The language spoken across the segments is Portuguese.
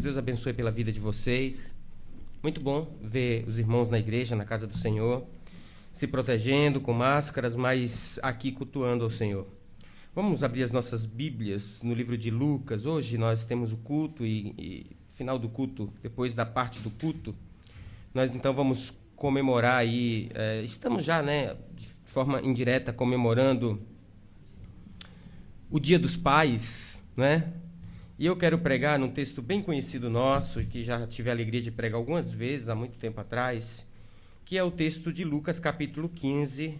Deus abençoe pela vida de vocês. Muito bom ver os irmãos na igreja, na casa do Senhor, se protegendo com máscaras, mas aqui cultuando ao Senhor. Vamos abrir as nossas Bíblias no livro de Lucas. Hoje nós temos o culto e final do culto, depois da parte do culto, nós então vamos comemorar aí, estamos já, de forma indireta comemorando o Dia dos Pais, E eu quero pregar num texto bem conhecido nosso, que já tive a alegria de pregar algumas vezes, há muito tempo atrás, que é o texto de Lucas, capítulo 15,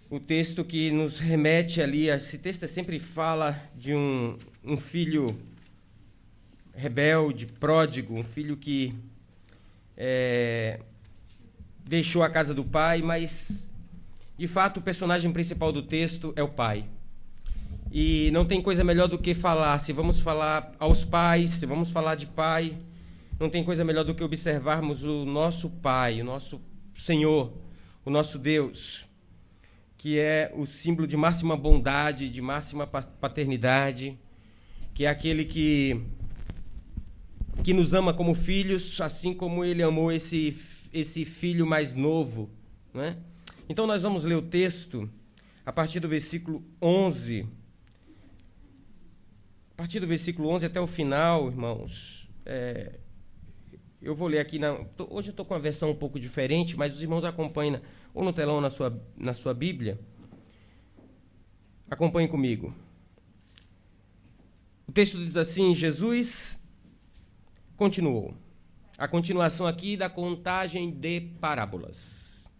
o texto que nos remete ali, esse texto sempre fala de um filho rebelde, pródigo, um filho que deixou a casa do pai, mas, de fato, o personagem principal do texto é o pai. E não tem coisa melhor do que falar, se vamos falar aos pais, se vamos falar de pai, não tem coisa melhor do que observarmos o nosso Pai, o nosso Senhor, o nosso Deus, que é o símbolo de máxima bondade, de máxima paternidade, que é aquele que nos ama como filhos, assim como ele amou esse filho mais novo, Então nós vamos ler o texto a partir do versículo 11. A partir do versículo 11 até o final, irmãos, eu vou ler aqui, hoje eu estou com uma versão um pouco diferente, mas os irmãos acompanham, ou no telão ou na sua Bíblia, acompanhem comigo. O texto diz assim: Jesus continuou. A continuação aqui da contagem de parábolas.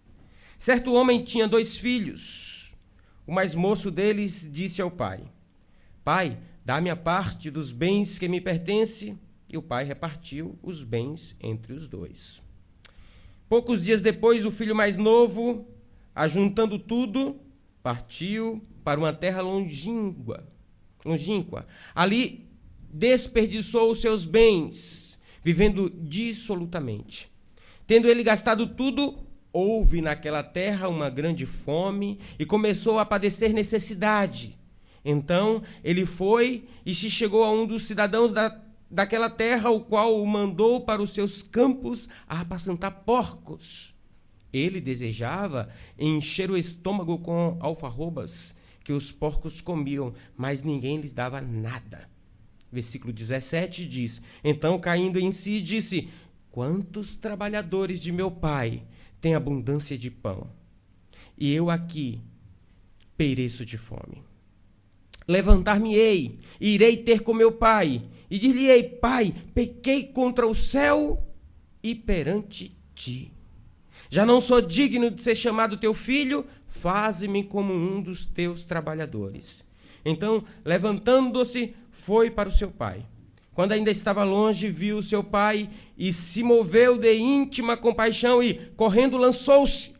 Certo homem tinha 2 filhos. O mais moço deles disse ao pai: Pai, dá-me a parte dos bens que me pertence. E o pai repartiu os bens entre os 2. Poucos dias depois, o filho mais novo, ajuntando tudo, partiu para uma terra longínqua. Ali desperdiçou os seus bens, vivendo dissolutamente. Tendo ele gastado tudo, houve naquela terra uma grande fome e começou a padecer necessidade. Então ele foi e se chegou a um dos cidadãos daquela terra, o qual o mandou para os seus campos a apacentar porcos. Ele desejava encher o estômago com alfarrobas que os porcos comiam, mas ninguém lhes dava nada. Versículo 17 diz: Então, caindo em si, disse: Quantos trabalhadores de meu pai têm abundância de pão, e eu aqui pereço de fome. Levantar-me-ei, e irei ter com meu pai, e dir-lhe-ei: Pai, pequei contra o céu e perante ti. Já não sou digno de ser chamado teu filho, faze-me como um dos teus trabalhadores. Então, levantando-se, foi para o seu pai. Quando ainda estava longe, viu o seu pai e se moveu de íntima compaixão e, correndo, lançou-se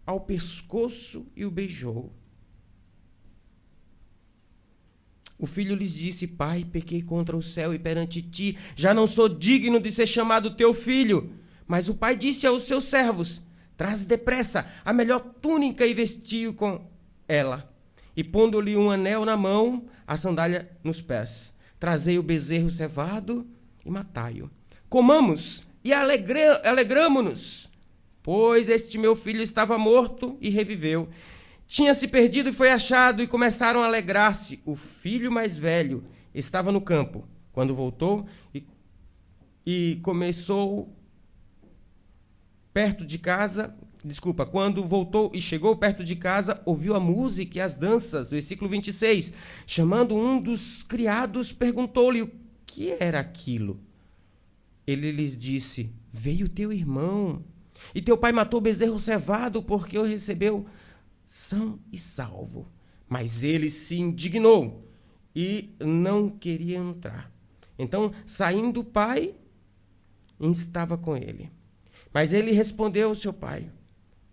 ao pescoço e o beijou. O filho lhes disse: Pai, pequei contra o céu e perante ti, já não sou digno de ser chamado teu filho. Mas o pai disse aos seus servos: Traze depressa a melhor túnica e vestiu com ela. E pondo-lhe um anel na mão, a sandália nos pés. Trazei o bezerro cevado e matai-o. Comamos e alegramo-nos, pois este meu filho estava morto e reviveu. Tinha se perdido e foi achado, e começaram a alegrar-se. O filho mais velho estava no campo. Quando voltou quando voltou e chegou perto de casa, ouviu a música e as danças. Versículo 26. Chamando um dos criados, perguntou-lhe o que era aquilo. Ele lhes disse: Veio teu irmão, e teu pai matou o bezerro cevado, porque o recebeu são e salvo. Mas ele se indignou e não queria entrar. Então, saindo o pai, estava com ele. Mas ele respondeu ao seu pai: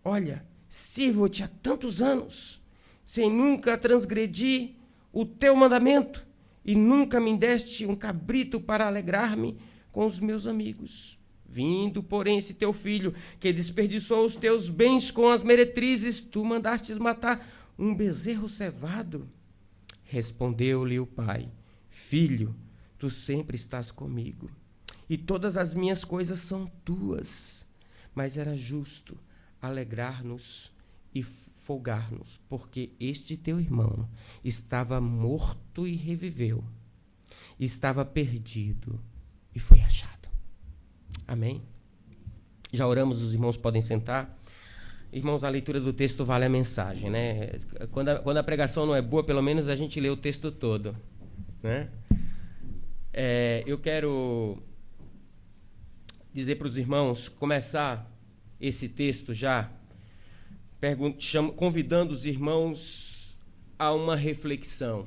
Olha, sirvo-te há tantos anos, sem nunca transgredir o teu mandamento, e nunca me deste um cabrito para alegrar-me com os meus amigos. Vindo, porém, esse teu filho, que desperdiçou os teus bens com as meretrizes, tu mandastes matar um bezerro cevado. Respondeu-lhe o pai: Filho, tu sempre estás comigo, e todas as minhas coisas são tuas. Mas era justo alegrar-nos e folgar-nos, porque este teu irmão estava morto e reviveu, estava perdido e foi achado. Amém? Já oramos, os irmãos podem sentar. Irmãos, a leitura do texto vale a mensagem, né? Quando a pregação não é boa, pelo menos a gente lê o texto todo, né? Eu quero dizer para os irmãos, começar esse texto já, convidando os irmãos a uma reflexão.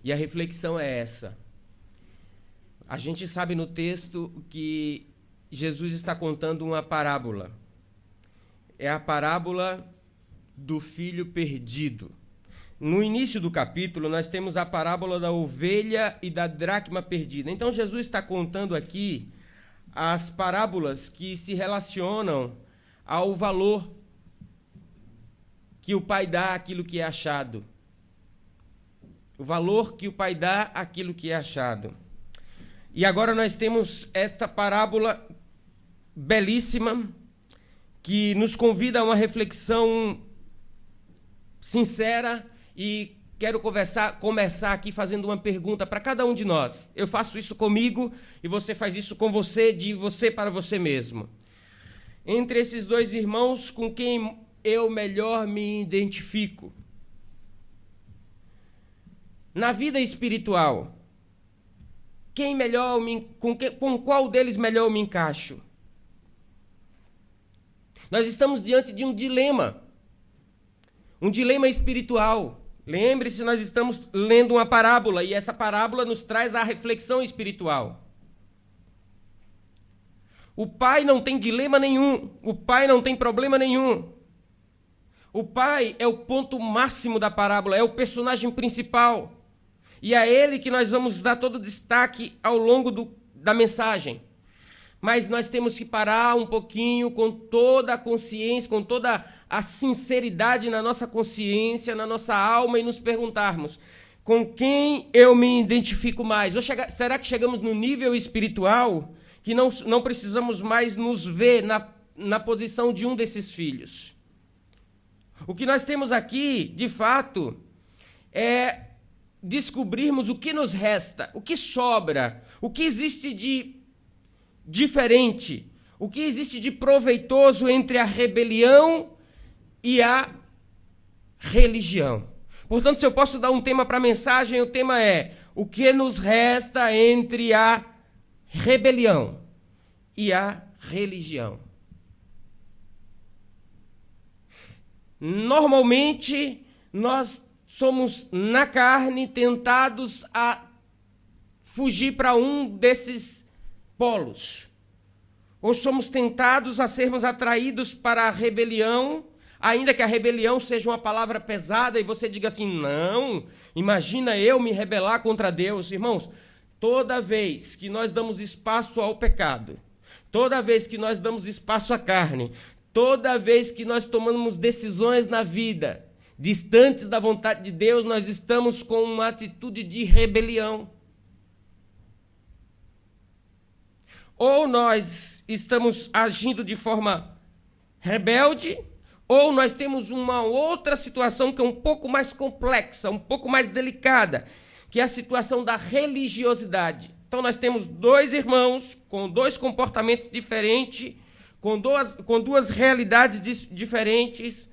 E a reflexão é essa. A gente sabe no texto que Jesus está contando uma parábola. É a parábola do filho perdido. No início do capítulo, nós temos a parábola da ovelha e da dracma perdida. Então, Jesus está contando aqui as parábolas que se relacionam ao valor que o pai dá àquilo que é achado. O valor que o pai dá àquilo que é achado. E agora nós temos esta parábola belíssima que nos convida a uma reflexão sincera, e quero começar aqui fazendo uma pergunta para cada um de nós. Eu faço isso comigo e você faz isso com você, de você para você mesmo. Entre esses dois irmãos, com quem eu melhor me identifico? Na vida espiritual, com qual deles melhor eu me encaixo? Nós estamos diante de um dilema espiritual. Lembre-se, nós estamos lendo uma parábola, e essa parábola nos traz a reflexão espiritual. O pai não tem dilema nenhum, o pai não tem problema nenhum. O pai é o ponto máximo da parábola, é o personagem principal. E é a ele que nós vamos dar todo o destaque ao longo da mensagem. Mas nós temos que parar um pouquinho com toda a consciência, com toda a sinceridade na nossa consciência, na nossa alma, e nos perguntarmos: com quem eu me identifico mais? Será que chegamos no nível espiritual que não precisamos mais nos ver na posição de um desses filhos? O que nós temos aqui, de fato, é descobrirmos o que nos resta, o que sobra, o que existe de diferente, o que existe de proveitoso entre a rebelião e a religião. Portanto, se eu posso dar um tema para a mensagem, o tema é: o que nos resta entre a rebelião e a religião. Normalmente, nós somos, na carne, tentados a fugir para um desses polos. Ou somos tentados a sermos atraídos para a rebelião, ainda que a rebelião seja uma palavra pesada e você diga assim: não, imagina eu me rebelar contra Deus. Irmãos, toda vez que nós damos espaço ao pecado, toda vez que nós damos espaço à carne, toda vez que nós tomamos decisões na vida distantes da vontade de Deus, nós estamos com uma atitude de rebelião. Ou nós estamos agindo de forma rebelde, ou nós temos uma outra situação que é um pouco mais complexa, um pouco mais delicada, que é a situação da religiosidade. Então nós temos dois irmãos com dois comportamentos diferentes, com duas realidades diferentes,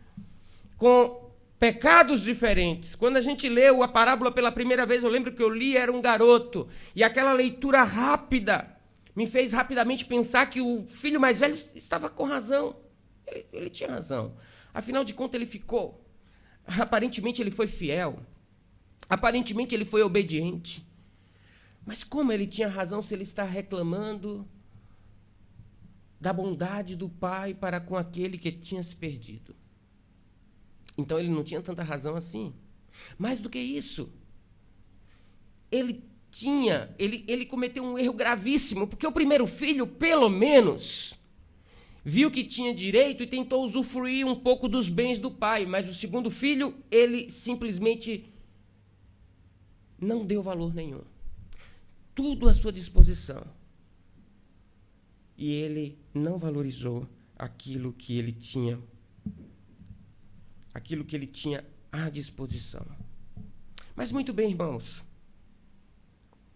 com pecados diferentes. Quando a gente leu a parábola pela primeira vez, eu lembro que eu li, era um garoto, e aquela leitura rápida me fez rapidamente pensar que o filho mais velho estava com razão. Ele tinha razão. Afinal de contas, ele ficou. Aparentemente, ele foi fiel. Aparentemente, ele foi obediente. Mas como ele tinha razão se ele está reclamando da bondade do pai para com aquele que tinha se perdido? Então, ele não tinha tanta razão assim. Mais do que isso, ele cometeu um erro gravíssimo, porque o primeiro filho, pelo menos, viu que tinha direito e tentou usufruir um pouco dos bens do pai, mas o segundo filho, ele simplesmente não deu valor nenhum. tudo à sua disposição. E ele não valorizou aquilo que ele tinha à disposição. Mas muito bem, irmãos.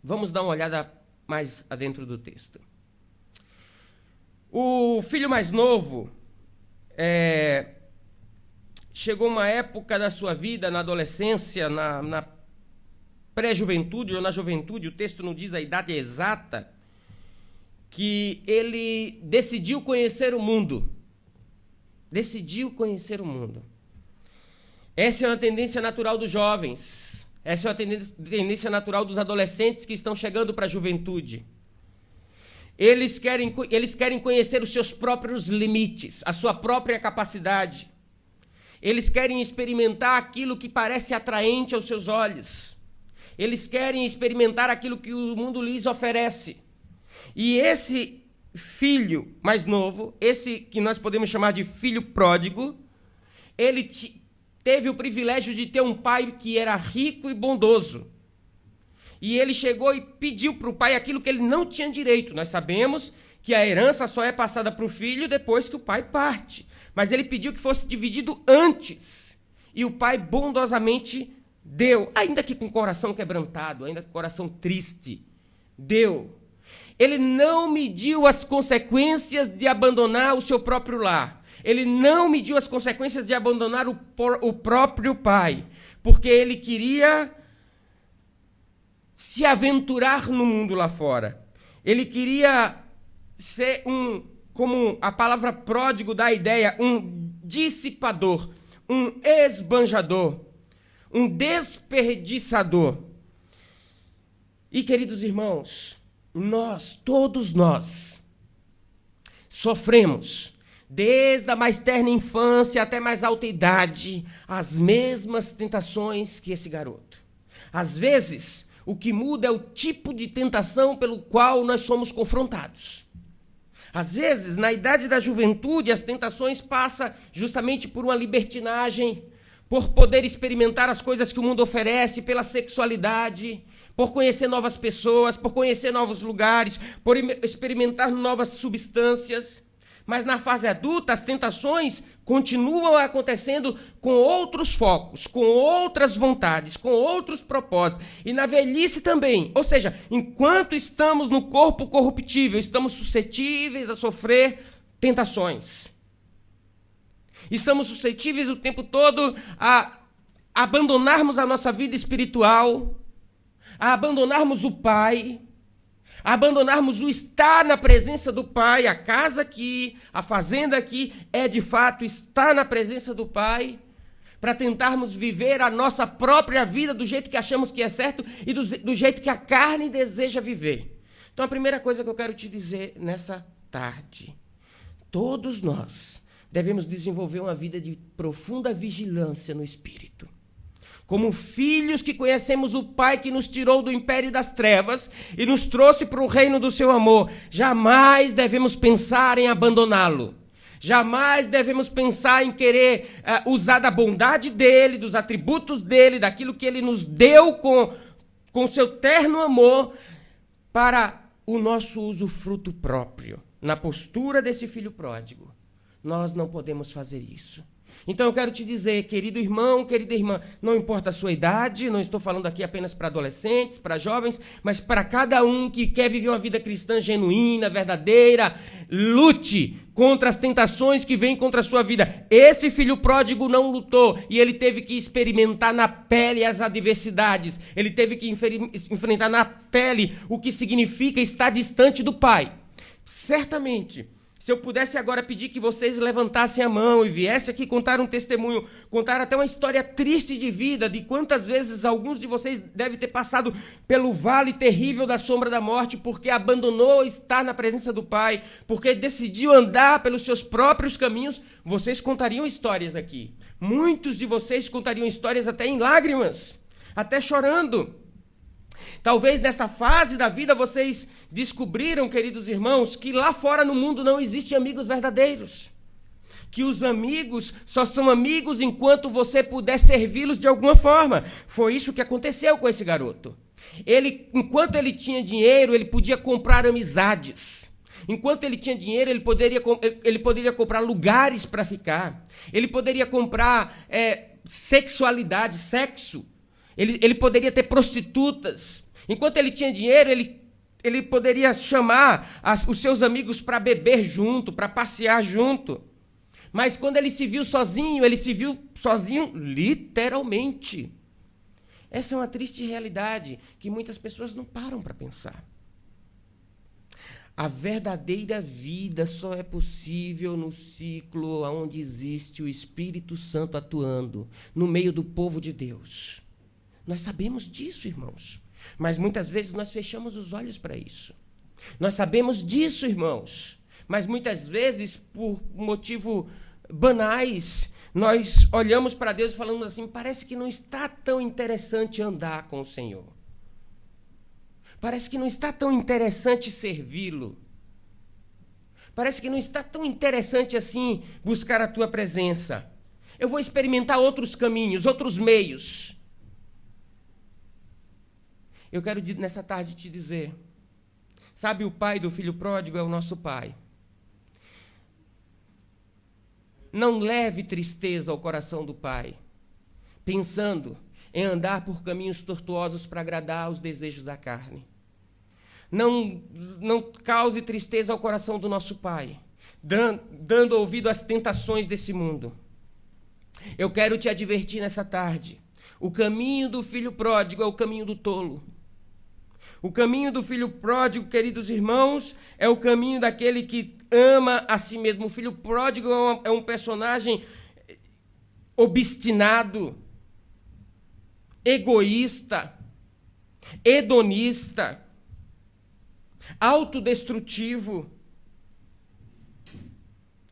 Vamos dar uma olhada mais adentro do texto. O filho mais novo chegou uma época da sua vida, na adolescência, na pré-juventude ou na juventude, o texto não diz a idade exata, que ele decidiu conhecer o mundo. Decidiu conhecer o mundo. Essa é uma tendência natural dos jovens. Essa é uma tendência natural dos adolescentes que estão chegando para a juventude. Eles querem conhecer os seus próprios limites, a sua própria capacidade. Eles querem experimentar aquilo que parece atraente aos seus olhos. Eles querem experimentar aquilo que o mundo lhes oferece. E esse filho mais novo, esse que nós podemos chamar de filho pródigo, ele teve o privilégio de ter um pai que era rico e bondoso. E ele chegou e pediu para o pai aquilo que ele não tinha direito. Nós sabemos que a herança só é passada para o filho depois que o pai parte. Mas ele pediu que fosse dividido antes. E o pai bondosamente deu, ainda que com o coração quebrantado, ainda com o coração triste, deu. Ele não mediu as consequências de abandonar o seu próprio lar. Ele não mediu as consequências de abandonar o próprio pai, porque ele queria se aventurar no mundo lá fora. Ele queria ser como a palavra pródigo dá a ideia, um dissipador, um esbanjador, um desperdiçador. E, queridos irmãos, todos nós, sofremos, desde a mais terna infância até mais alta idade, as mesmas tentações que esse garoto. Às vezes, o que muda é o tipo de tentação pelo qual nós somos confrontados. Às vezes, na idade da juventude, as tentações passam justamente por uma libertinagem, por poder experimentar as coisas que o mundo oferece, pela sexualidade, por conhecer novas pessoas, por conhecer novos lugares, por experimentar novas substâncias. Mas na fase adulta, as tentações continuam acontecendo com outros focos, com outras vontades, com outros propósitos. E na velhice também. Ou seja, enquanto estamos no corpo corruptível, estamos suscetíveis a sofrer tentações. Estamos suscetíveis o tempo todo a abandonarmos a nossa vida espiritual, a abandonarmos o Pai, a abandonarmos o estar na presença do Pai. A casa aqui, a fazenda aqui, é de fato estar na presença do Pai, para tentarmos viver a nossa própria vida do jeito que achamos que é certo e do jeito que a carne deseja viver. Então a primeira coisa que eu quero te dizer nessa tarde, todos nós devemos desenvolver uma vida de profunda vigilância no Espírito. Como filhos que conhecemos o Pai que nos tirou do império das trevas e nos trouxe para o reino do seu amor, jamais devemos pensar em abandoná-lo. Jamais devemos pensar em querer usar da bondade dele, dos atributos dele, daquilo que ele nos deu com o seu terno amor, para o nosso usufruto próprio. Na postura desse filho pródigo, nós não podemos fazer isso. Então eu quero te dizer, querido irmão, querida irmã, não importa a sua idade, não estou falando aqui apenas para adolescentes, para jovens, mas para cada um que quer viver uma vida cristã genuína, verdadeira, lute contra as tentações que vêm contra a sua vida. Esse filho pródigo não lutou e ele teve que experimentar na pele as adversidades. Ele teve que enfrentar na pele o que significa estar distante do Pai. Certamente, se eu pudesse agora pedir que vocês levantassem a mão e viessem aqui contar um testemunho, contar até uma história triste de vida, de quantas vezes alguns de vocês devem ter passado pelo vale terrível da sombra da morte, porque abandonou estar na presença do Pai, porque decidiu andar pelos seus próprios caminhos, vocês contariam histórias aqui. Muitos de vocês contariam histórias até em lágrimas, até chorando. Talvez nessa fase da vida vocês descobriram, queridos irmãos, que lá fora no mundo não existem amigos verdadeiros. Que os amigos só são amigos enquanto você puder servi-los de alguma forma. Foi isso que aconteceu com esse garoto. Enquanto ele tinha dinheiro, ele podia comprar amizades. Enquanto ele tinha dinheiro, ele poderia comprar lugares para ficar. Ele poderia comprar sexualidade, sexo. Ele poderia ter prostitutas. Enquanto ele tinha dinheiro, ele poderia chamar os seus amigos para beber junto, para passear junto. Mas quando ele se viu sozinho literalmente. Essa é uma triste realidade que muitas pessoas não param para pensar. A verdadeira vida só é possível no ciclo onde existe o Espírito Santo atuando no meio do povo de Deus. Nós sabemos disso, irmãos, mas muitas vezes nós fechamos os olhos para isso. Nós sabemos disso, irmãos, mas muitas vezes, por motivo banais, nós olhamos para Deus e falamos assim, parece que não está tão interessante andar com o Senhor. Parece que não está tão interessante servi-lo. Parece que não está tão interessante assim buscar a tua presença. Eu vou experimentar outros caminhos, outros meios. Eu quero nessa tarde te dizer, sabe, o pai do filho pródigo é o nosso pai. Não leve tristeza ao coração do pai, pensando em andar por caminhos tortuosos para agradar aos desejos da carne. Não cause tristeza ao coração do nosso pai, dando ouvido às tentações desse mundo. Eu quero te advertir nessa tarde. O caminho do filho pródigo é o caminho do tolo. O caminho do filho pródigo, queridos irmãos, é o caminho daquele que ama a si mesmo. O filho pródigo é um personagem obstinado, egoísta, hedonista, autodestrutivo.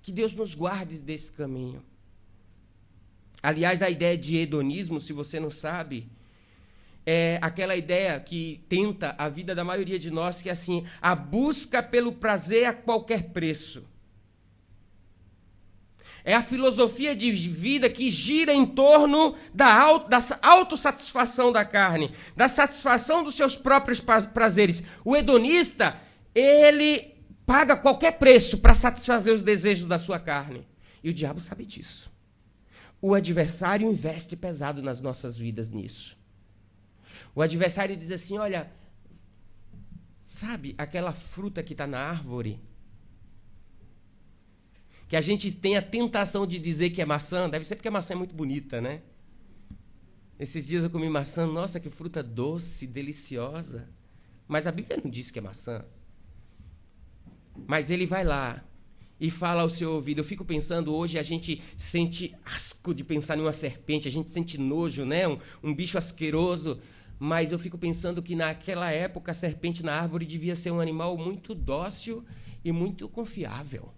Que Deus nos guarde desse caminho. Aliás, a ideia de hedonismo, se você não sabe, é aquela ideia que tenta a vida da maioria de nós, que é assim, a busca pelo prazer a qualquer preço. É a filosofia de vida que gira em torno da autossatisfação da carne, da satisfação dos seus próprios prazeres. O hedonista, ele paga qualquer preço para satisfazer os desejos da sua carne. E o diabo sabe disso. O adversário investe pesado nas nossas vidas nisso. O adversário diz assim, olha, sabe aquela fruta que está na árvore? Que a gente tem a tentação de dizer que é maçã, deve ser porque a maçã é muito bonita, né? Esses dias eu comi maçã, nossa, que fruta doce, deliciosa. Mas a Bíblia não diz que é maçã. Mas ele vai lá e fala ao seu ouvido. Eu fico pensando, hoje a gente sente asco de pensar em uma serpente, a gente sente nojo, né? Um bicho asqueroso. Mas eu fico pensando que naquela época a serpente na árvore devia ser um animal muito dócil e muito confiável.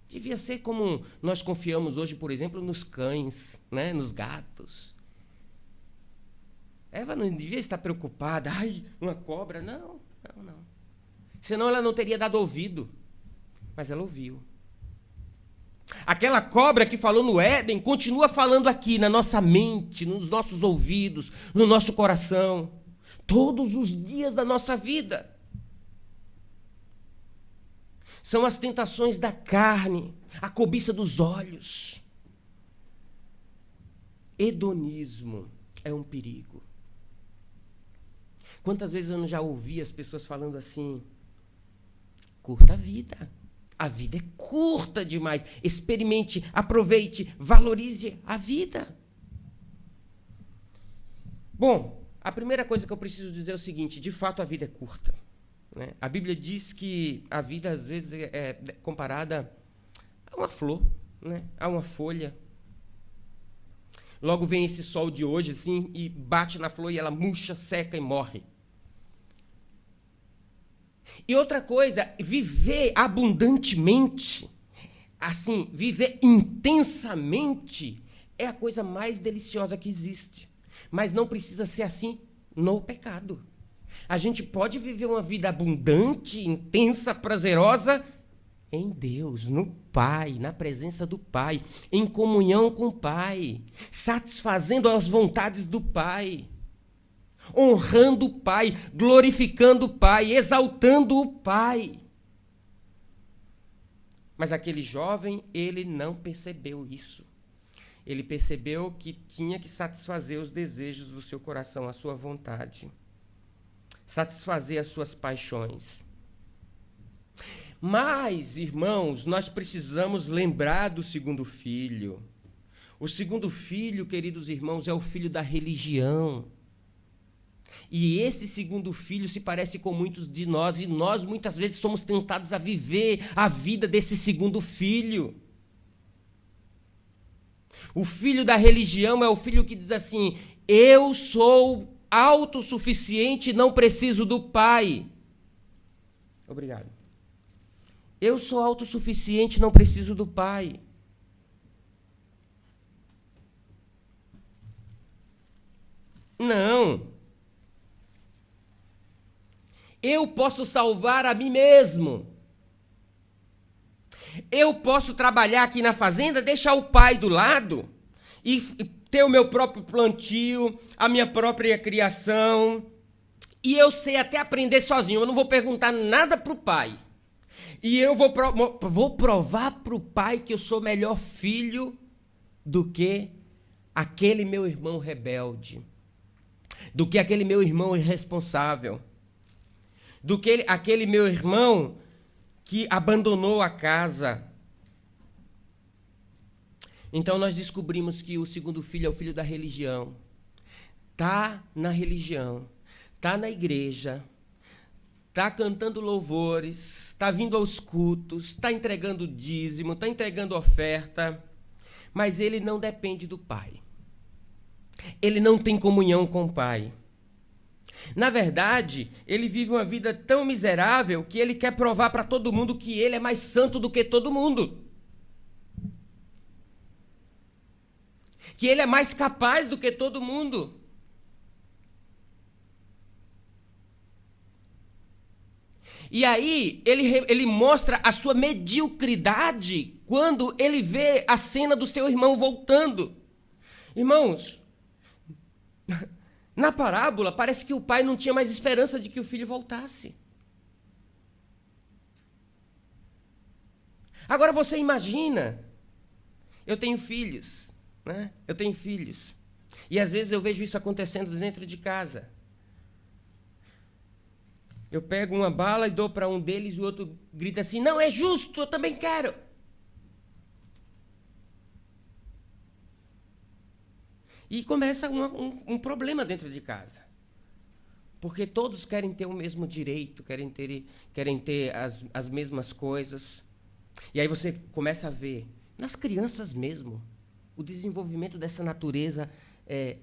Devia ser como nós confiamos hoje, por exemplo, nos cães, né? Nos gatos. Eva não devia estar preocupada. Ai, uma cobra. Não. Senão ela não teria dado ouvido. Mas ela ouviu. Aquela cobra que falou no Éden continua falando aqui na nossa mente, nos nossos ouvidos, no nosso coração. Todos os dias da nossa vida. São as tentações da carne, a cobiça dos olhos. Hedonismo é um perigo. Quantas vezes eu não já ouvi as pessoas falando assim, curta a vida. A vida é curta demais. Experimente, aproveite, valorize a vida. Bom, a primeira coisa que eu preciso dizer é o seguinte, de fato a vida é curta. Né? A Bíblia diz que a vida às vezes é comparada a uma flor, né? A uma folha. Logo vem esse sol de hoje assim, e bate na flor e ela murcha, seca e morre. E outra coisa, viver abundantemente, assim, viver intensamente, é a coisa mais deliciosa que existe. Mas não precisa ser assim no pecado. A gente pode viver uma vida abundante, intensa, prazerosa em Deus, no Pai, na presença do Pai, em comunhão com o Pai, satisfazendo as vontades do Pai. honrando o Pai, glorificando o Pai, exaltando o Pai. Mas aquele jovem, ele não percebeu isso. Ele percebeu que tinha que satisfazer os desejos do seu coração, a sua vontade. Satisfazer as suas paixões. Mas, irmãos, nós precisamos lembrar do segundo filho. O segundo filho, queridos irmãos, é o filho da religião. E esse segundo filho se parece com muitos de nós, e nós muitas vezes somos tentados a viver a vida desse segundo filho. O filho da religião é o filho que diz assim: eu sou autossuficiente, não preciso do pai. Obrigado. Eu sou autossuficiente, não preciso do pai. Não. Eu posso salvar a mim mesmo. Eu posso trabalhar aqui na fazenda, deixar o pai do lado e ter o meu próprio plantio, a minha própria criação. E eu sei até aprender sozinho. Eu não vou perguntar nada para o pai. E eu vou provar para o pai que eu sou melhor filho do que aquele meu irmão rebelde, do que aquele meu irmão irresponsável, do que aquele meu irmão que abandonou a casa. Então nós descobrimos que o segundo filho é o filho da religião. Tá na religião, tá na igreja, tá cantando louvores, tá vindo aos cultos, tá entregando dízimo, tá entregando oferta, mas ele não depende do pai. Ele não tem comunhão com o pai. Na verdade, ele vive uma vida tão miserável que ele quer provar para todo mundo que ele é mais santo do que todo mundo. Que ele é mais capaz do que todo mundo. E aí, ele mostra a sua mediocridade quando ele vê a cena do seu irmão voltando. Irmãos, na parábola, parece que o pai não tinha mais esperança de que o filho voltasse. Agora você imagina, eu tenho filhos, né? Eu tenho filhos. E às vezes eu vejo isso acontecendo dentro de casa. Eu pego uma bala e dou para um deles e o outro grita assim: não é justo, eu também quero. E começa um problema dentro de casa. Porque todos querem ter o mesmo direito, querem ter as mesmas coisas. E aí você começa a ver, nas crianças mesmo, o desenvolvimento dessa natureza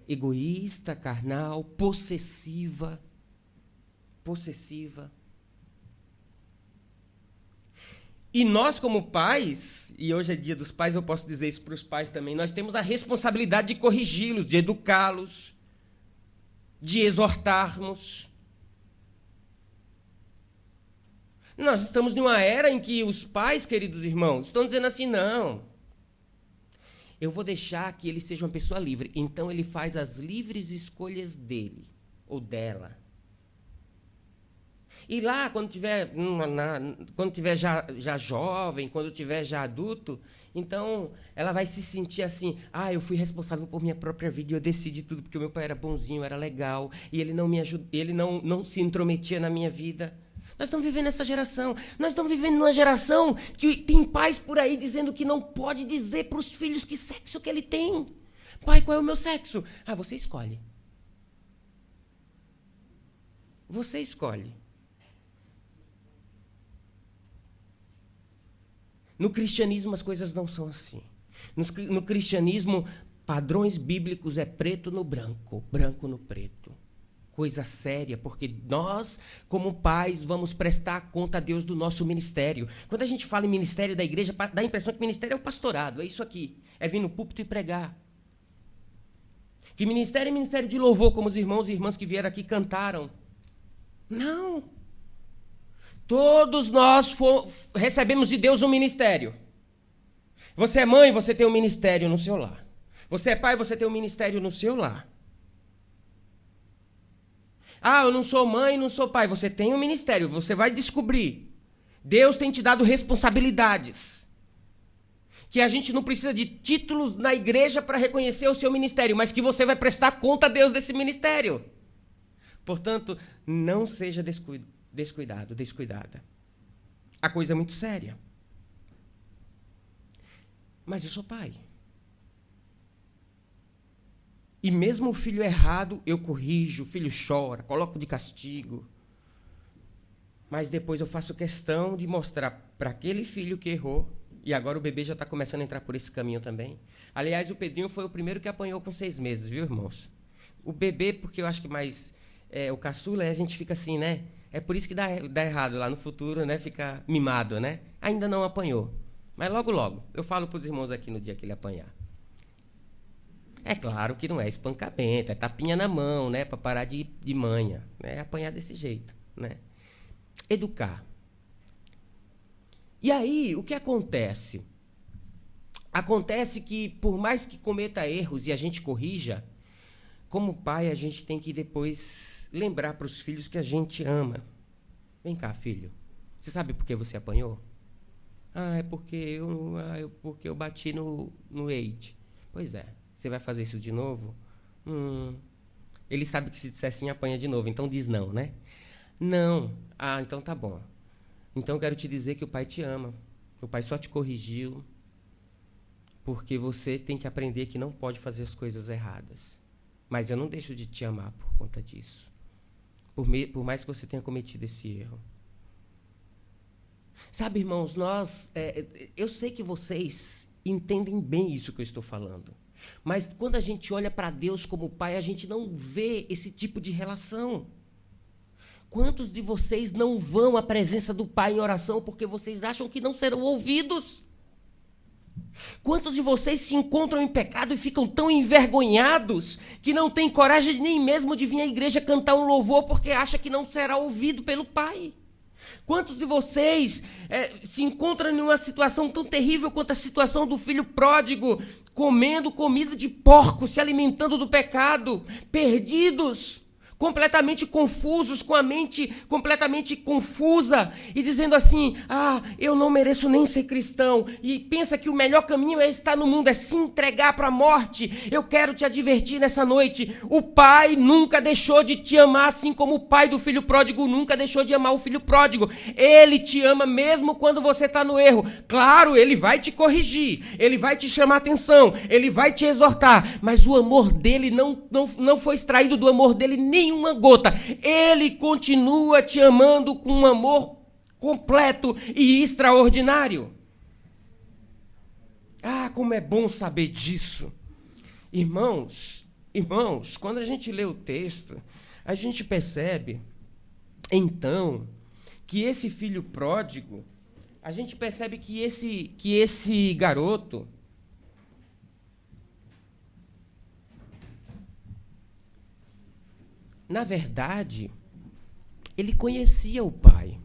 egoísta, carnal, possessiva. E nós, como pais, e hoje é dia dos pais, eu posso dizer isso para os pais também, nós temos a responsabilidade de corrigi-los, de educá-los, de exortarmos. Nós estamos numa era em que os pais, queridos irmãos, estão dizendo assim: não, eu vou deixar que ele seja uma pessoa livre. Então ele faz as livres escolhas dele ou dela. E lá, quando tiver já jovem, quando tiver já adulto, então ela vai se sentir assim: ah, eu fui responsável por minha própria vida e eu decidi tudo porque o meu pai era bonzinho, era legal, e ele não me ajudou, ele não se intrometia na minha vida. Nós estamos vivendo essa geração. Nós estamos vivendo numa geração que tem pais por aí dizendo que não pode dizer para os filhos que sexo que ele tem. Pai, qual é o meu sexo? Ah, você escolhe. Você escolhe. No cristianismo as coisas não são assim. No cristianismo, padrões bíblicos é preto no branco, branco no preto. Coisa séria, porque nós, como pais, vamos prestar conta a Deus do nosso ministério. Quando a gente fala em ministério da igreja, dá a impressão que ministério é o pastorado, é isso aqui. É vir no púlpito e pregar. Que ministério é ministério de louvor, como os irmãos e irmãs que vieram aqui cantaram. Não. Todos nós recebemos de Deus um ministério. Você é mãe, você tem um ministério no seu lar. Você é pai, você tem um ministério no seu lar. Ah, eu não sou mãe, não sou pai. Você tem um ministério, você vai descobrir. Deus tem te dado responsabilidades. Que a gente não precisa de títulos na igreja para reconhecer o seu ministério, mas que você vai prestar conta a Deus desse ministério. Portanto, não seja descuidado, descuidada. A coisa é muito séria. Mas eu sou pai. E mesmo o filho errado, eu corrijo, o filho chora, coloco de castigo. Mas depois eu faço questão de mostrar para aquele filho que errou, e agora o bebê já está começando a entrar por esse caminho também. Aliás, o Pedrinho foi o primeiro que apanhou com 6 meses, viu, irmãos? O bebê, porque eu acho que mais... o caçula, a gente fica assim, né? É por isso que dá errado lá no futuro, né? Fica mimado, né? Ainda não apanhou. Mas logo, logo. Eu falo para os irmãos aqui no dia que ele apanhar. É claro que não é espancamento, é tapinha na mão, né? Para parar de manha. É apanhar desse jeito, né? Educar. E aí, o que acontece? Acontece que, por mais que cometa erros e a gente corrija, como pai, a gente tem que depois lembrar para os filhos que a gente ama. Vem cá, filho. Você sabe por que você apanhou? Ah, é porque eu bati no Eide. Pois é. Você vai fazer isso de novo? Ele sabe que se disser sim, apanha de novo. Então diz não, né? Não. Ah, então tá bom. Então eu quero te dizer que o pai te ama. O pai só te corrigiu porque você tem que aprender que não pode fazer as coisas erradas. Mas eu não deixo de te amar por conta disso. Por mais que você tenha cometido esse erro. Sabe, irmãos, eu sei que vocês entendem bem isso que eu estou falando. Mas quando a gente olha para Deus como pai, a gente não vê esse tipo de relação. Quantos de vocês não vão à presença do pai em oração porque vocês acham que não serão ouvidos? Quantos de vocês se encontram em pecado e ficam tão envergonhados que não têm coragem nem mesmo de vir à igreja cantar um louvor porque acha que não será ouvido pelo pai? Quantos de vocês se encontram em uma situação tão terrível quanto a situação do filho pródigo, comendo comida de porco, se alimentando do pecado, perdidos, completamente confusos, com a mente completamente confusa e dizendo assim, eu não mereço nem ser cristão, e pensa que o melhor caminho é estar no mundo, é se entregar para a morte. Eu quero te advertir nessa noite, o pai nunca deixou de te amar, assim como o pai do filho pródigo nunca deixou de amar o filho pródigo. Ele te ama mesmo quando você está no erro. Claro, ele vai te corrigir, ele vai te chamar a atenção, ele vai te exortar, mas o amor dele não foi extraído do amor dele nenhuma gota. Ele continua te amando com um amor completo e extraordinário. Como é bom saber disso. Irmãos, quando a gente lê o texto, a gente percebe, então, que esse filho pródigo, a gente percebe que esse garoto, na verdade, ele conhecia o pai.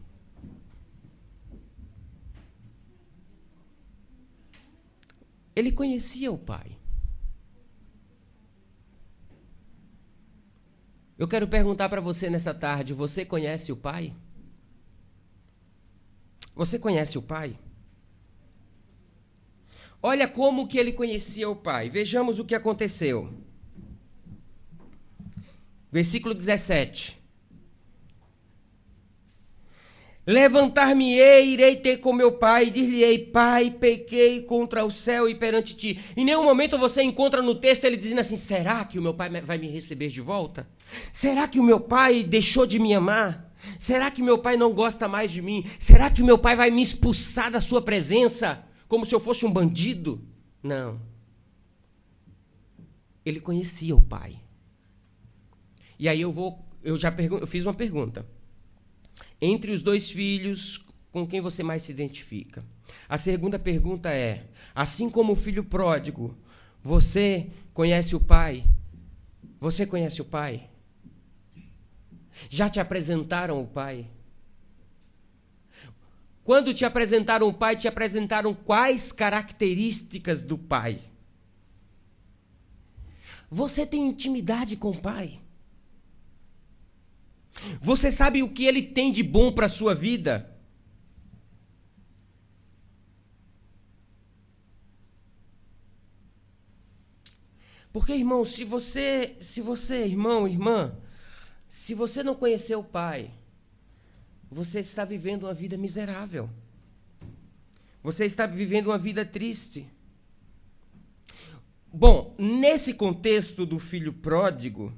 Ele conhecia o pai. Eu quero perguntar para você nessa tarde, você conhece o pai? Você conhece o pai? Olha como que ele conhecia o pai. Vejamos o que aconteceu. Versículo 17. Levantar-me-ei, irei ter com meu pai, e dir-lhe-ei, pai, pequei contra o céu e perante ti. Em nenhum momento você encontra no texto ele dizendo assim, será que o meu pai vai me receber de volta? Será que o meu pai deixou de me amar? Será que meu pai não gosta mais de mim? Será que o meu pai vai me expulsar da sua presença como se eu fosse um bandido? Não. Ele conhecia o pai. E aí eu fiz uma pergunta. Entre os 2 filhos, com quem você mais se identifica? A segunda pergunta é, assim como o filho pródigo, você conhece o pai? Você conhece o pai? Já te apresentaram o pai? Quando te apresentaram o pai, te apresentaram quais características do pai? Você tem intimidade com o pai? Você sabe o que ele tem de bom para a sua vida? Porque, irmão, se você, irmão, irmã, se você não conhecer o Pai, você está vivendo uma vida miserável. Você está vivendo uma vida triste. Bom, nesse contexto do filho pródigo,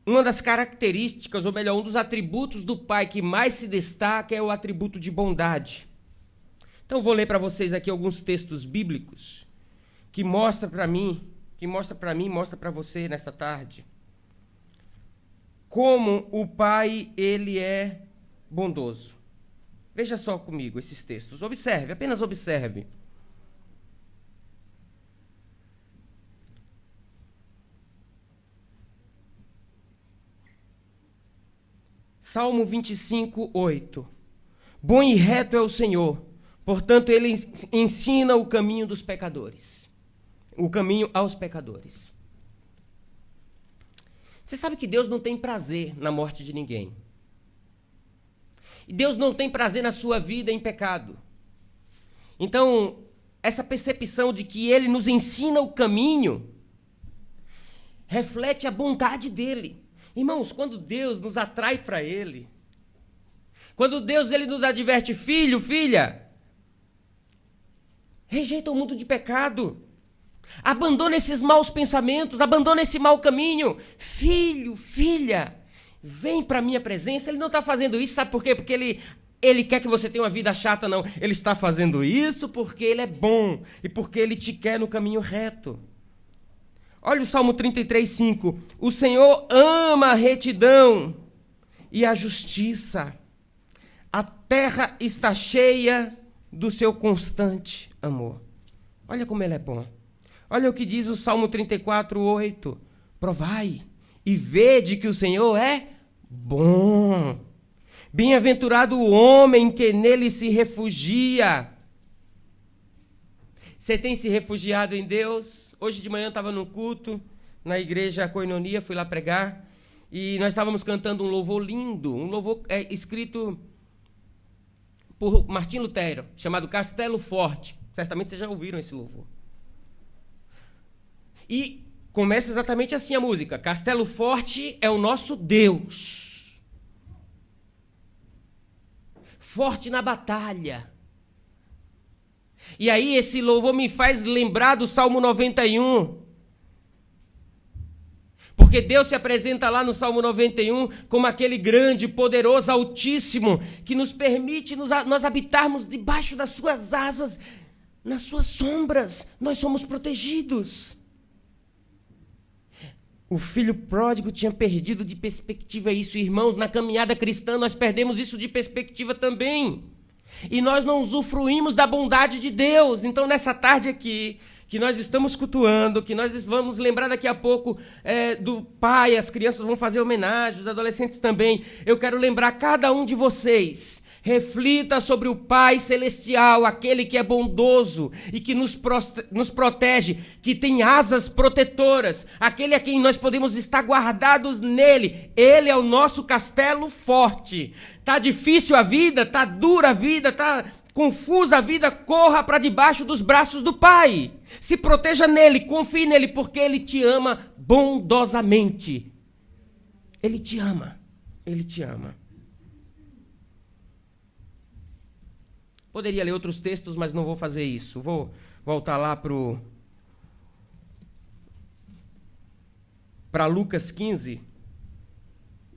uma das características, ou melhor, um dos atributos do pai que mais se destaca é o atributo de bondade. Então, vou ler para vocês aqui alguns textos bíblicos que mostra para mim, mostra para você nessa tarde, como o pai, ele é bondoso. Veja só comigo esses textos. Observe, apenas observe. Salmo 25, 8. Bom e reto é o Senhor, portanto ele ensina o caminho dos pecadores. O caminho aos pecadores. Você sabe que Deus não tem prazer na morte de ninguém. E Deus não tem prazer na sua vida em pecado. Então, essa percepção de que Ele nos ensina o caminho reflete a bondade dEle. Irmãos, quando Deus nos atrai para Ele, quando Deus ele nos adverte, filho, filha, rejeita o mundo de pecado, abandona esses maus pensamentos, abandona esse mau caminho, filho, filha, vem para a minha presença. Ele não está fazendo isso, sabe por quê? Porque ele quer que você tenha uma vida chata, não. Ele está fazendo isso porque Ele é bom e porque Ele te quer no caminho reto. Olha o Salmo 33, 5. O Senhor ama a retidão e a justiça. A terra está cheia do seu constante amor. Olha como Ele é bom. Olha o que diz o Salmo 34, 8. Provai e vede que o Senhor é bom. Bem-aventurado o homem que nele se refugia. Você tem se refugiado em Deus? Hoje de manhã eu estava num culto, na igreja Koinonia, fui lá pregar, e nós estávamos cantando um louvor lindo, um louvor escrito por Martim Lutero, chamado Castelo Forte. Certamente vocês já ouviram esse louvor. E começa exatamente assim a música: Castelo Forte é o nosso Deus, forte na batalha. E aí esse louvor me faz lembrar do Salmo 91. Porque Deus se apresenta lá no Salmo 91 como aquele grande, poderoso, altíssimo, que nos permite nós habitarmos debaixo das suas asas, nas suas sombras. Nós somos protegidos. O filho pródigo tinha perdido de perspectiva isso. Irmãos, na caminhada cristã nós perdemos isso de perspectiva também. E nós não usufruímos da bondade de Deus. Então, nessa tarde aqui, que nós estamos cultuando, que nós vamos lembrar daqui a pouco do Pai, as crianças vão fazer homenagem, os adolescentes também. Eu quero lembrar cada um de vocês. Reflita sobre o Pai Celestial, aquele que é bondoso e que nos protege, que tem asas protetoras, aquele a quem nós podemos estar guardados nele. Ele é o nosso castelo forte. Tá difícil a vida, tá dura a vida, tá confusa a vida, corra para debaixo dos braços do Pai. Se proteja nele, confie nele, porque ele te ama bondosamente. Ele te ama, ele te ama. Poderia ler outros textos, mas não vou fazer isso. Vou voltar lá para Lucas 15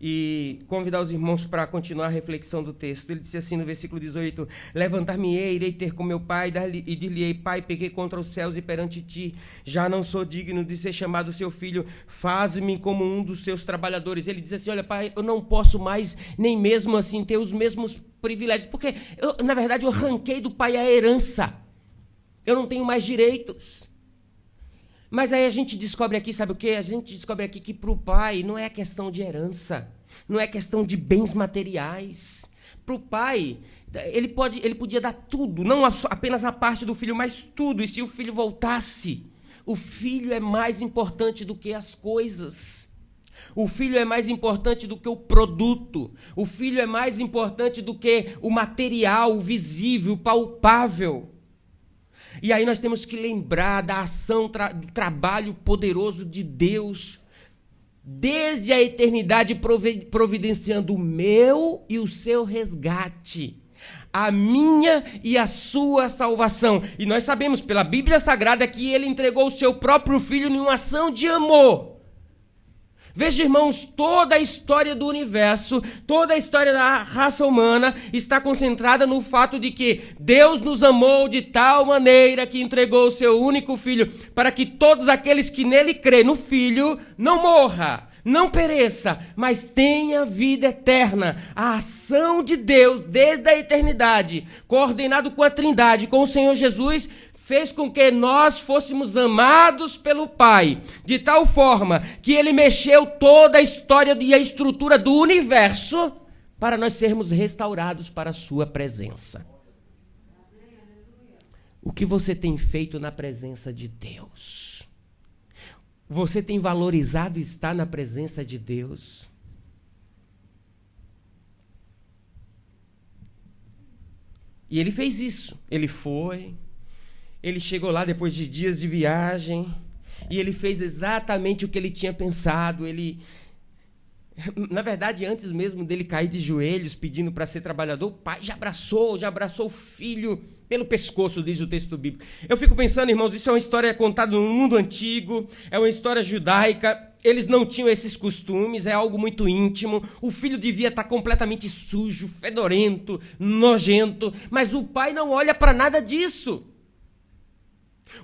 e convidar os irmãos para continuar a reflexão do texto. Ele disse assim no versículo 18: Levantar-me-ei, irei ter com meu pai e dir-lhe-ei: Pai, pequei contra os céus e perante ti, já não sou digno de ser chamado seu filho, faze-me como um dos seus trabalhadores. Ele diz assim: olha, pai, eu não posso mais nem mesmo assim ter os mesmos privilégios, porque na verdade eu arranquei do pai a herança, eu não tenho mais direitos. Mas aí a gente descobre aqui, sabe o quê? A gente descobre aqui que para o pai não é questão de herança, não é questão de bens materiais. Para o pai, ele podia dar tudo, não apenas a parte do filho, mas tudo. E se o filho voltasse, o filho é mais importante do que as coisas. O filho é mais importante do que o produto. O filho é mais importante do que o material, o visível, o palpável. E aí nós temos que lembrar da ação, do trabalho poderoso de Deus, desde a eternidade, providenciando o meu e o seu resgate, a minha e a sua salvação. E nós sabemos pela Bíblia Sagrada que ele entregou o seu próprio filho em uma ação de amor. Veja, irmãos, toda a história do universo, toda a história da raça humana está concentrada no fato de que Deus nos amou de tal maneira que entregou o seu único filho, para que todos aqueles que nele crê, no filho, não morra, não pereça, mas tenha vida eterna. A ação de Deus desde a eternidade, coordenado com a Trindade, com o Senhor Jesus, fez com que nós fôssemos amados pelo Pai, de tal forma que ele mexeu toda a história e a estrutura do universo para nós sermos restaurados para a sua presença. O que você tem feito na presença de Deus? Você tem valorizado estar na presença de Deus? E ele fez isso. Ele chegou lá depois de dias de viagem e ele fez exatamente o que ele tinha pensado. Na verdade, antes mesmo dele cair de joelhos pedindo para ser trabalhador, o pai já abraçou o filho pelo pescoço, diz o texto bíblico. Eu fico pensando, irmãos, isso é uma história contada no mundo antigo, é uma história judaica. Eles não tinham esses costumes, é algo muito íntimo. O filho devia estar completamente sujo, fedorento, nojento, mas o pai não olha para nada disso.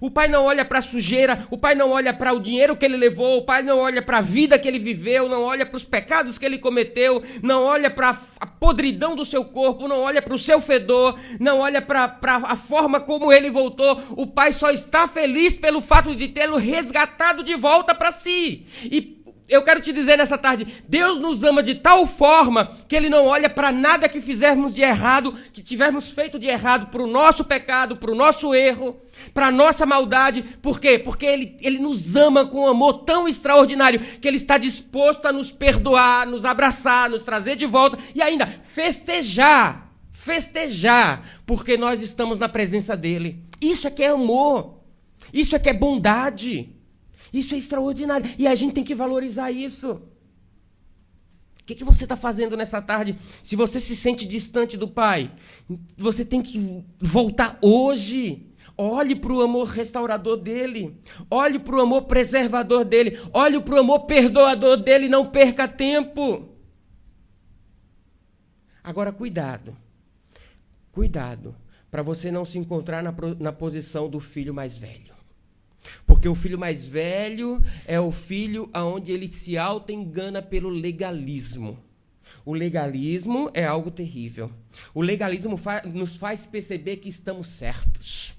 O pai não olha para a sujeira, o pai não olha para o dinheiro que ele levou, o pai não olha para a vida que ele viveu, não olha para os pecados que ele cometeu, não olha para a podridão do seu corpo, não olha para o seu fedor, não olha para a forma como ele voltou. O pai só está feliz pelo fato de tê-lo resgatado de volta para si. E eu quero te dizer nessa tarde, Deus nos ama de tal forma que ele não olha para nada que fizermos de errado, que tivermos feito de errado, para o nosso pecado, para o nosso erro, para a nossa maldade. Por quê? Porque ele nos ama com um amor tão extraordinário que ele está disposto a nos perdoar, nos abraçar, nos trazer de volta e ainda festejar, porque nós estamos na presença dele. Isso é que é amor, isso é que é bondade. Isso é extraordinário. E a gente tem que valorizar isso. O que você está fazendo nessa tarde? Se você se sente distante do Pai, você tem que voltar hoje. Olhe para o amor restaurador dele. Olhe para o amor preservador dele. Olhe para o amor perdoador dele. Não perca tempo. Agora, cuidado. Cuidado para você não se encontrar na posição do filho mais velho. Porque o filho mais velho é o filho onde ele se auto-engana pelo legalismo. O legalismo é algo terrível. O legalismo nos faz perceber que estamos certos.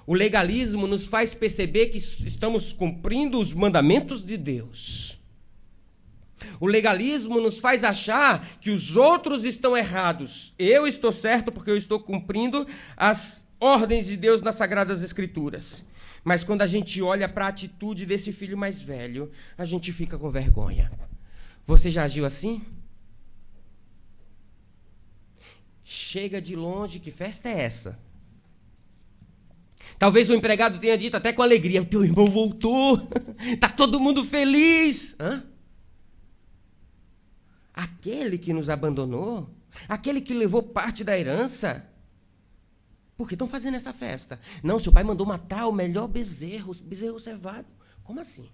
O legalismo nos faz perceber que estamos cumprindo os mandamentos de Deus. O legalismo nos faz achar que os outros estão errados. Eu estou certo porque eu estou cumprindo as ordens de Deus nas Sagradas Escrituras. Mas quando a gente olha para a atitude desse filho mais velho, a gente fica com vergonha. Você já agiu assim? Chega de longe, que festa é essa? Talvez o empregado tenha dito até com alegria, o teu irmão voltou, está todo mundo feliz. Hã? Aquele que nos abandonou, aquele que levou parte da herança, por que estão fazendo essa festa? Não, seu pai mandou matar o melhor bezerro cevado. Como assim?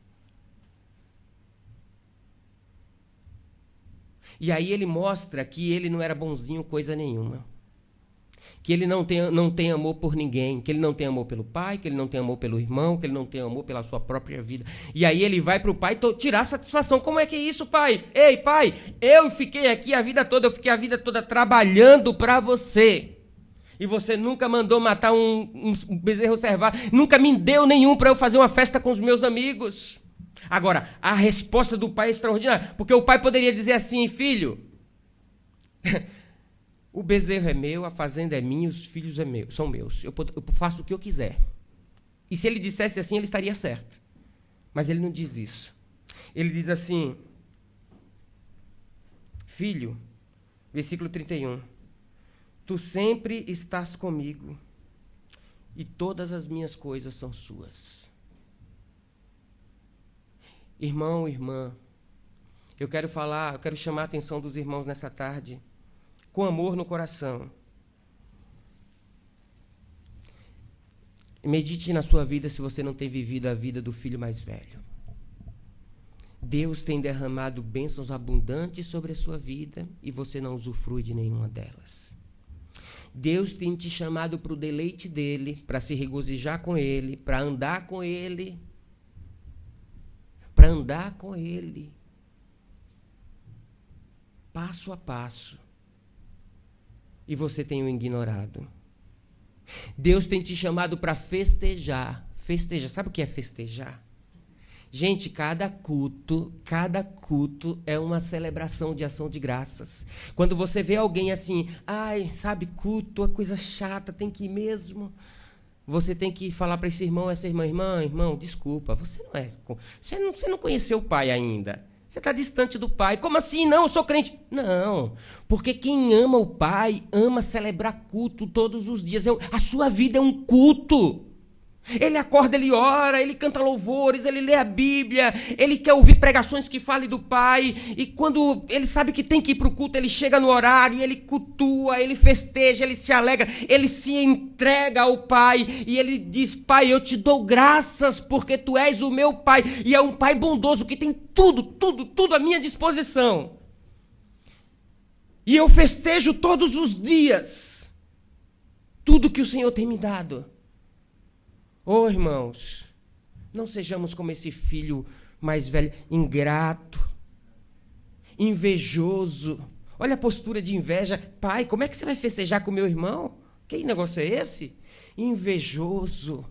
E aí ele mostra que ele não era bonzinho coisa nenhuma. Que ele não tem amor por ninguém. Que ele não tem amor pelo pai, que ele não tem amor pelo irmão, que ele não tem amor pela sua própria vida. E aí ele vai para o pai tirar satisfação. Como é que é isso, pai? Ei, pai, eu fiquei aqui a vida toda trabalhando para você. E você nunca mandou matar um bezerro cevado, nunca me deu nenhum para eu fazer uma festa com os meus amigos. Agora, a resposta do pai é extraordinária, porque o pai poderia dizer assim, filho, o bezerro é meu, a fazenda é minha, os filhos são meus, eu faço o que eu quiser. E se ele dissesse assim, ele estaria certo. Mas ele não diz isso. Ele diz assim, Filho, versículo 31. Tu sempre estás comigo e todas as minhas coisas são suas. Irmão, irmã, eu quero chamar a atenção dos irmãos nessa tarde, com amor no coração. Medite na sua vida se você não tem vivido a vida do filho mais velho. Deus tem derramado bênçãos abundantes sobre a sua vida e você não usufrui de nenhuma delas. Deus tem te chamado para o deleite dele, para se regozijar com ele, para andar com ele. Para andar com ele. Passo a passo. E você tem o ignorado. Deus tem te chamado para festejar. Festejar, sabe o que é festejar? Gente, cada culto é uma celebração de ação de graças. Quando você vê alguém assim, sabe, culto é coisa chata, tem que ir mesmo. Você tem que falar para esse irmão, essa irmã, irmão, desculpa, você não conheceu o pai ainda. Você está distante do pai. Como assim? Não, eu sou crente. Não, porque quem ama o pai, ama celebrar culto todos os dias. A sua vida é um culto. Ele acorda, ele ora, ele canta louvores, ele lê a Bíblia, ele quer ouvir pregações que falem do Pai, e quando ele sabe que tem que ir para o culto, ele chega no horário, ele cultua, ele festeja, ele se alegra, ele se entrega ao Pai, e ele diz, Pai, eu te dou graças porque tu és o meu Pai, e é um Pai bondoso que tem tudo à minha disposição. E eu festejo todos os dias tudo que o Senhor tem me dado. Oh, irmãos, não sejamos como esse filho mais velho, ingrato, invejoso. Olha a postura de inveja. Pai, como é que você vai festejar com meu irmão? Que negócio é esse? Invejoso.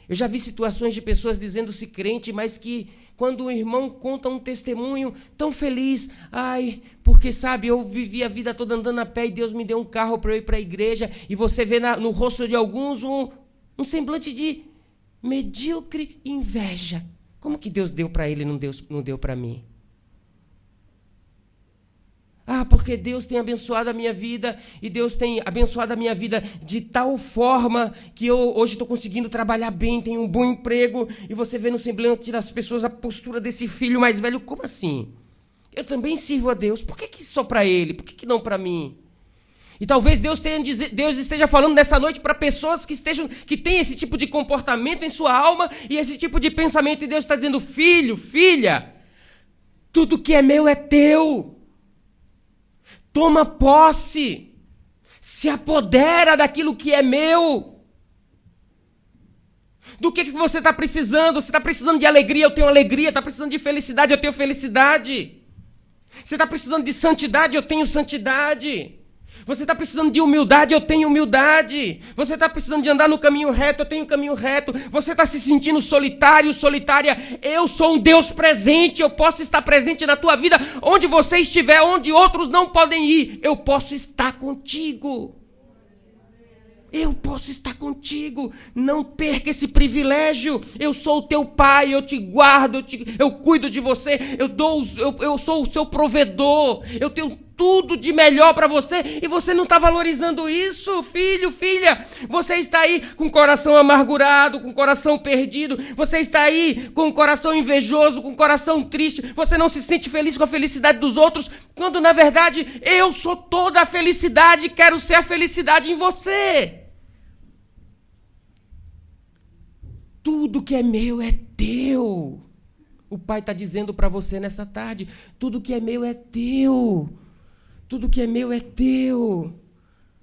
Eu já vi situações de pessoas dizendo-se crente, mas que quando o irmão conta um testemunho tão feliz, porque sabe, eu vivi a vida toda andando a pé e Deus me deu um carro para eu ir para a igreja, e você vê no rosto de alguns um semblante de medíocre inveja. Como que Deus deu para ele e não deu para mim? Porque Deus tem abençoado a minha vida, e Deus tem abençoado a minha vida de tal forma que eu hoje estou conseguindo trabalhar bem, tenho um bom emprego, e você vê no semblante das pessoas a postura desse filho mais velho. Como assim? Eu também sirvo a Deus, por que só para ele? Por que não para mim? E talvez Deus esteja falando nessa noite para pessoas que têm esse tipo de comportamento em sua alma e esse tipo de pensamento, e Deus está dizendo, filho, filha, tudo que é meu é teu. Toma posse, se apodera daquilo que é meu. Do que você está precisando? Você está precisando de alegria, eu tenho alegria. Está precisando de felicidade, eu tenho felicidade. Você está precisando de santidade, eu tenho santidade. Você está precisando de humildade, eu tenho humildade. Você está precisando de andar no caminho reto, eu tenho caminho reto. Você está se sentindo solitário, solitária, eu sou um Deus presente, eu posso estar presente na tua vida, onde você estiver, onde outros não podem ir, eu posso estar contigo. Eu posso estar contigo, não perca esse privilégio. Eu sou o teu pai, eu te guardo, eu cuido de você, eu sou o seu provedor, eu tenho tudo de melhor para você, e você não está valorizando isso, filho, filha. Você está aí com o coração amargurado, com o coração perdido, você está aí com o coração invejoso, com o coração triste, você não se sente feliz com a felicidade dos outros, quando na verdade eu sou toda a felicidade e quero ser a felicidade em você. Tudo que é meu é teu. O Pai está dizendo para você nessa tarde, tudo que é meu é teu. Tudo que é meu é teu.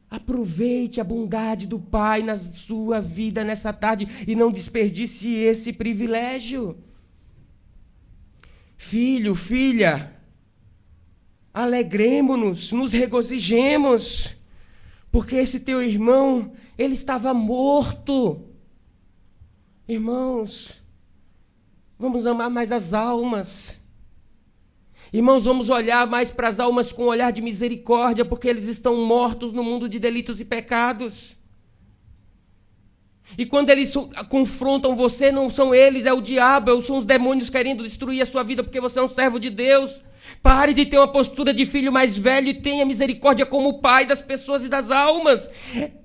Aproveite a bondade do Pai na sua vida nessa tarde e não desperdice esse privilégio. Filho, filha, alegremo-nos, nos regozijemos, porque esse teu irmão, ele estava morto. Irmãos, vamos amar mais as almas. Irmãos, vamos olhar mais para as almas com um olhar de misericórdia, porque eles estão mortos no mundo de delitos e pecados. E quando eles confrontam você, não são eles, é o diabo, são os demônios querendo destruir a sua vida, porque você é um servo de Deus. Pare de ter uma postura de filho mais velho e tenha misericórdia como pai das pessoas e das almas.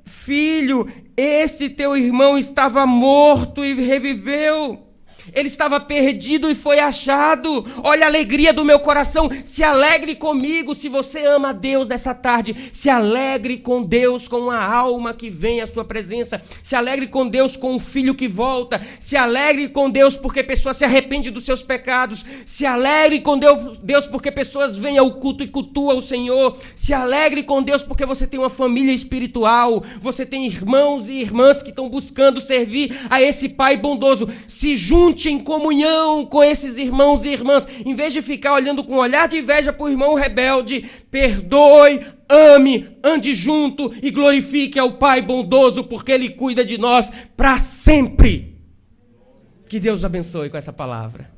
Filho, esse teu irmão estava morto e reviveu. Ele estava perdido e foi achado. Olha a alegria do meu coração. Se alegre comigo se você ama a Deus nessa tarde. Se alegre com Deus, com a alma que vem à sua presença. Se alegre com Deus, com o filho que volta. Se alegre com Deus porque pessoas se arrependem dos seus pecados. Se alegre com Deus porque pessoas vêm ao culto e cultuam o Senhor. Se alegre com Deus porque você tem uma família espiritual. Você tem irmãos e irmãs que estão buscando servir a esse Pai bondoso. Se junte em comunhão com esses irmãos e irmãs, em vez de ficar olhando com um olhar de inveja para o irmão rebelde. Perdoe, ame, ande junto e glorifique ao Pai bondoso, porque Ele cuida de nós para sempre. Que Deus abençoe com essa palavra.